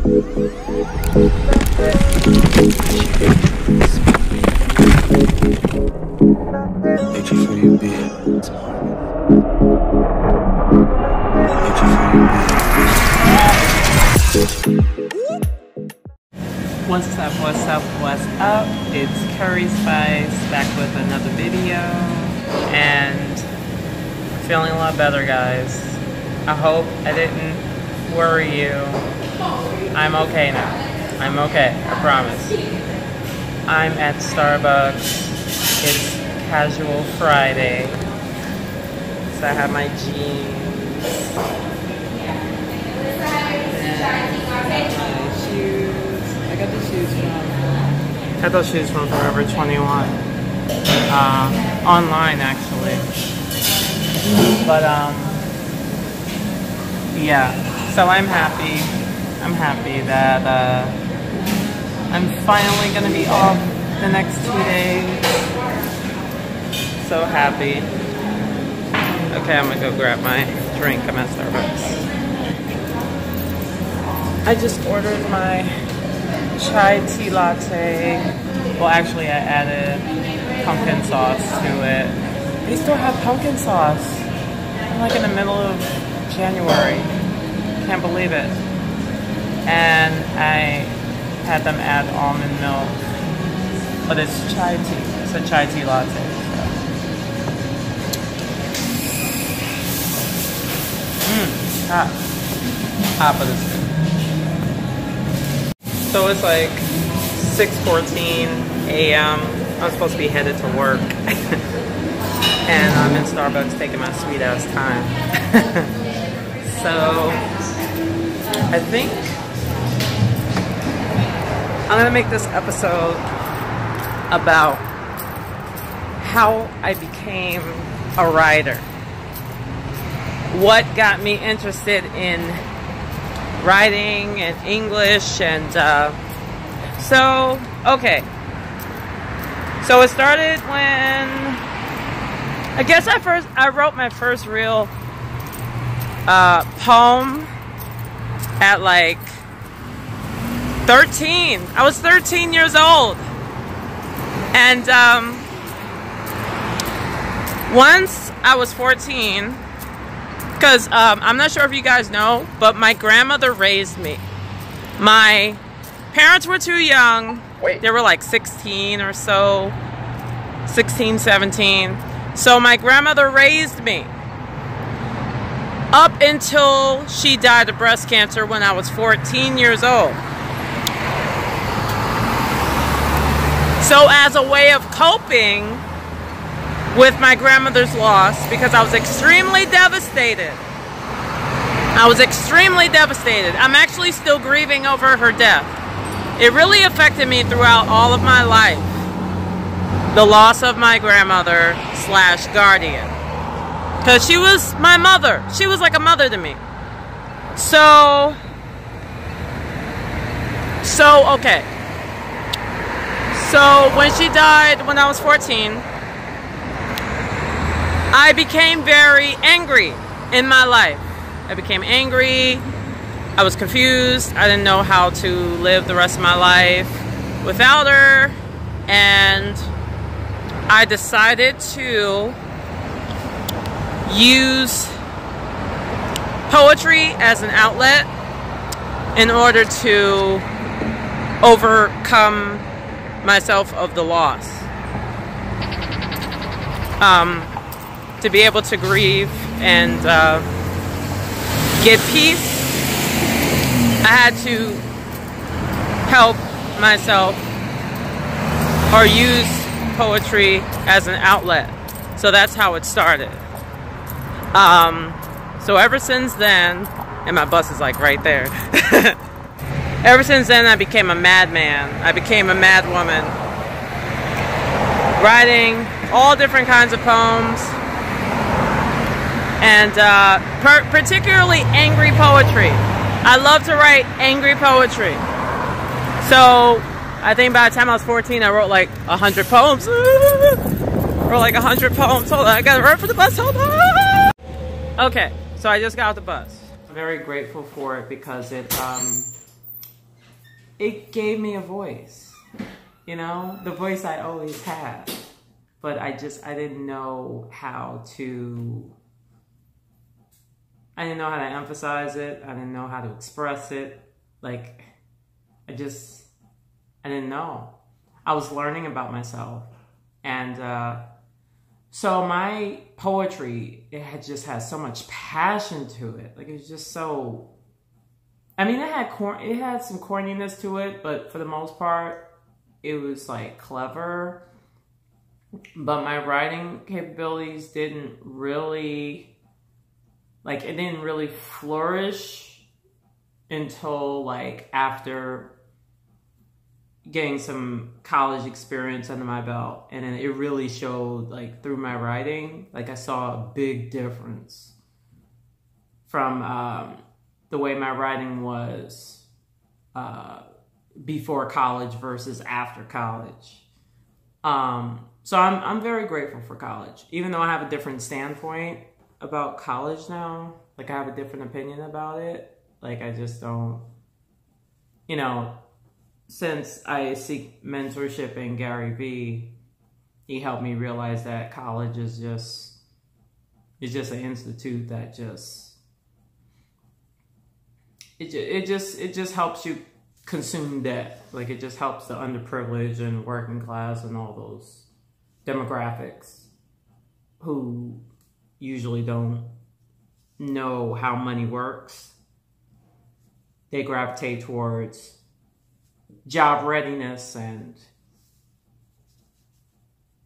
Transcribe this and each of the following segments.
What's up? It's Currie Spice back with another video, and I'm feeling a lot better, guys. I hope I didn't worry you. I'm okay now. I'm okay, I promise. I'm at Starbucks. It's Casual Friday. So I have my jeans. I got those shoes from Forever 21. Online, actually. But, yeah. So I'm happy. I'm happy that, I'm finally gonna be off the next 2 days. So happy. Okay, I'm gonna go grab my drink. I'm at Starbucks. I just ordered my chai tea latte. Well, actually, I added pumpkin sauce to it. They still have pumpkin sauce. I'm like in the middle of January. Can't believe it. And I had them add almond milk. But it's chai tea. It's a chai tea latte. So. Hot. Hot, but it's good. So it's like 6:14 a.m. I'm supposed to be headed to work. And I'm in Starbucks taking my sweet ass time. So I think I'm gonna make this episode about how I became a writer. What got me interested in writing and English, and so okay. So it started when I guess I wrote my first real poem at like 13. I was 13 years old, and once I was 14. Because I'm not sure if you guys know, but my grandmother raised me. My parents were too young. They were like 16 or so. 16, 17. So my grandmother raised me. Up until she died of breast cancer when I was 14 years old. So as a way of coping with my grandmother's loss, because I was extremely devastated. I was extremely devastated. I'm actually still grieving over her death. It really affected me throughout all of my life. The loss of my grandmother / guardian. Because she was my mother. She was like a mother to me. So okay. So when she died when I was 14, I became very angry in my life. I became angry. I was confused. I didn't know how to live the rest of my life without her. And I decided to use poetry as an outlet in order to overcome myself of the loss. To be able to grieve and get peace, I had to help myself or use poetry as an outlet. So that's how it started. So ever since then, and my bus is like right there. Ever since then, I became a madman. I became a mad woman, writing all different kinds of poems. And particularly angry poetry. I love to write angry poetry. So I think by the time I was 14, I wrote like 100 poems. Wrote like 100 poems. Hold on, I gotta run for the bus. Hold on. Okay, so I just got off the bus. I'm very grateful for it because it it gave me a voice, you know, the voice I always had. But I didn't know how to, I didn't know how to emphasize it. I didn't know how to express it. Like, I didn't know. I was learning about myself. And so my poetry, just has so much passion to it. Like, it's just so, I mean, it had some corniness to it, but for the most part, it was like clever. But my writing capabilities didn't really, like, it didn't really flourish until like after getting some college experience under my belt. And then it really showed, like, through my writing. Like, I saw a big difference from the way my writing was before college versus after college. So I'm very grateful for college, even though I have a different standpoint about college now. Like, I have a different opinion about it. Like, I just don't, you know, since I seek mentorship in Gary Vee, he helped me realize that college is just an institute that it just helps you consume debt. Like, it just helps the underprivileged and working class and all those demographics who usually don't know how money works. They gravitate towards job readiness and,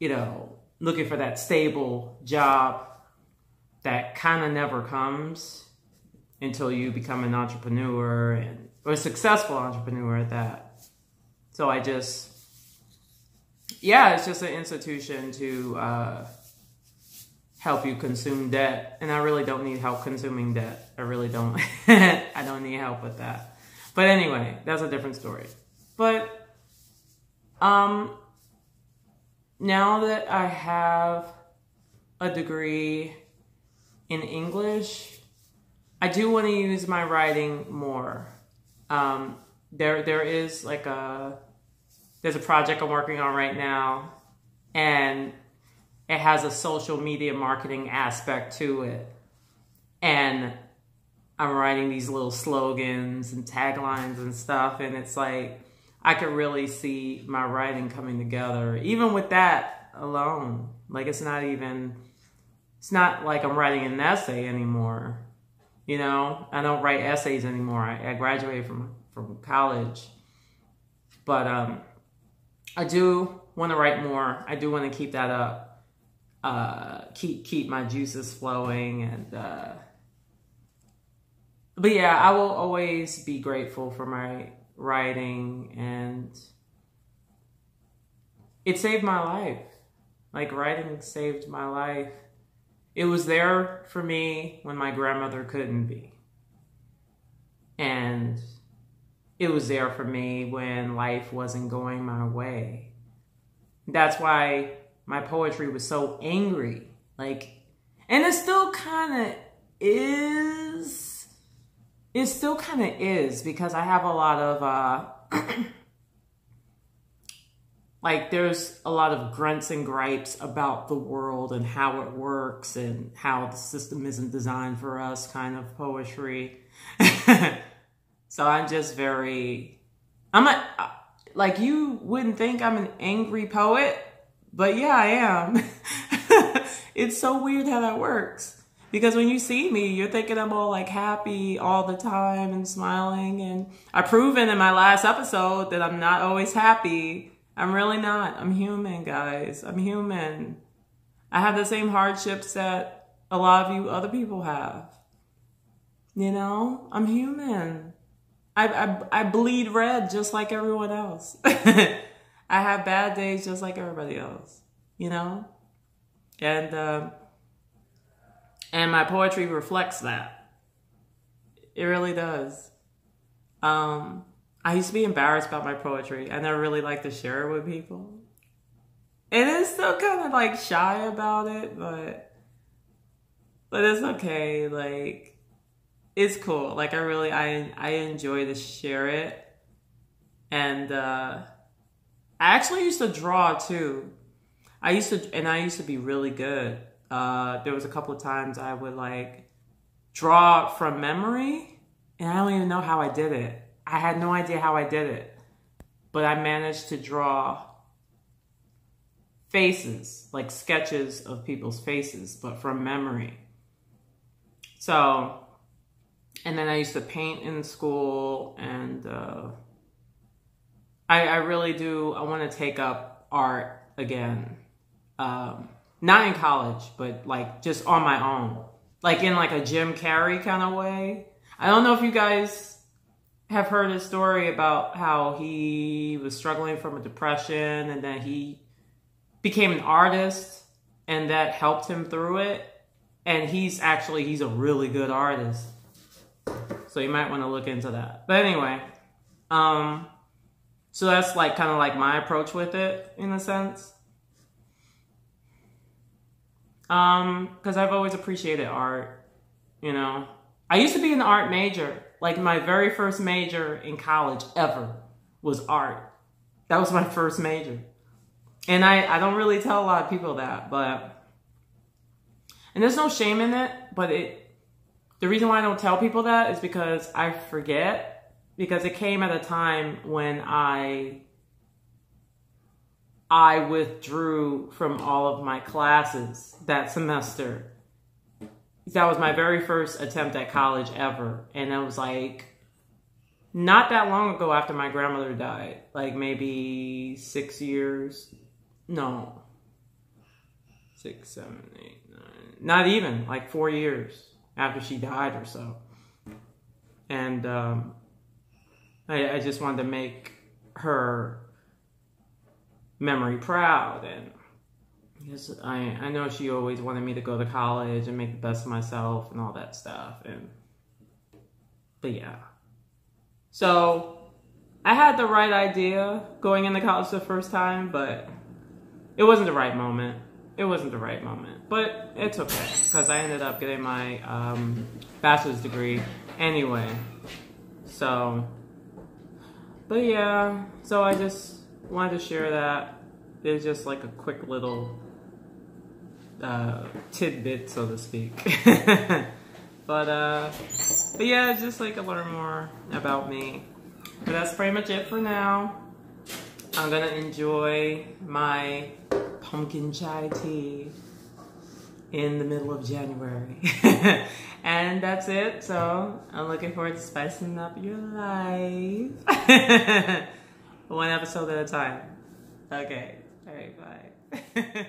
you know, looking for that stable job that kind of never comes until you become an entrepreneur or a successful entrepreneur at that. So it's just an institution to help you consume debt. And I really don't need help consuming debt. I really don't. I don't need help with that. But anyway, that's a different story. But now that I have a degree in English, I do want to use my writing more. There's a project I'm working on right now, and it has a social media marketing aspect to it. And I'm writing these little slogans and taglines and stuff, and it's like, I could really see my writing coming together, even with that alone. Like, it's not like I'm writing an essay anymore. You know, I don't write essays anymore. I graduated from college. But I do want to write more. I do want to keep that up. Keep my juices flowing. And but yeah, I will always be grateful for my writing, and it saved my life. Like, writing saved my life. It was there for me when my grandmother couldn't be. And it was there for me when life wasn't going my way. That's why my poetry was so angry. Like, and it still kind of is. It still kind of is, because I have a lot of, like, there's a lot of grunts and gripes about the world and how it works and how the system isn't designed for us kind of poetry. So I'm just like, you wouldn't think I'm an angry poet, but yeah, I am. It's so weird how that works. Because when you see me, you're thinking I'm all like happy all the time and smiling. And I've proven in my last episode that I'm not always happy. I'm really not. I'm human, guys. I'm human. I have the same hardships that a lot of you other people have. You know, I'm human. I bleed red just like everyone else. I have bad days just like everybody else, you know? And my poetry reflects that. It really does. I used to be embarrassed about my poetry. I never really liked to share it with people. And it's still kind of like shy about it, but it's okay. Like, it's cool. Like, I enjoy to share it. And I actually used to draw too. I used to be really good. There was a couple of times I would like draw from memory, and I don't even know how I did it. I had no idea how I did it, but I managed to draw faces, like sketches of people's faces, but from memory. So, and then I used to paint in school, and I really do, I want to take up art again. Not in college, but like just on my own. Like in like a Jim Carrey kind of way. I don't know if you guys have heard his story about how he was struggling from a depression and then he became an artist and that helped him through it. And he's a really good artist. So you might want to look into that. But anyway, so that's like kind of like my approach with it in a sense. Because I've always appreciated art, you know. I used to be an art major. Like my very first major in college ever was art. That was my first major. And I don't really tell a lot of people that, but, and there's no shame in it, but the reason why I don't tell people that is because I forget, because it came at a time when I withdrew from all of my classes that semester. That was my very first attempt at college ever. And it was like, not that long ago after my grandmother died. Like maybe 6 years. No. 6, 7, 8, 9. Not even, like 4 years after she died or so. And I just wanted to make her memory proud, and because I know she always wanted me to go to college and make the best of myself and all that stuff, but yeah. So I had the right idea going into college the first time, but it wasn't the right moment. It wasn't the right moment, but it's okay because I ended up getting my bachelor's degree anyway. So, but yeah, so I just wanted to share that. It's just like a quick little tidbit, so to speak. but yeah, just like to learn more about me. But that's pretty much it for now. I'm gonna enjoy my pumpkin chai tea in the middle of January. And that's it. So I'm looking forward to spicing up your life. One episode at a time. Okay. All right, bye.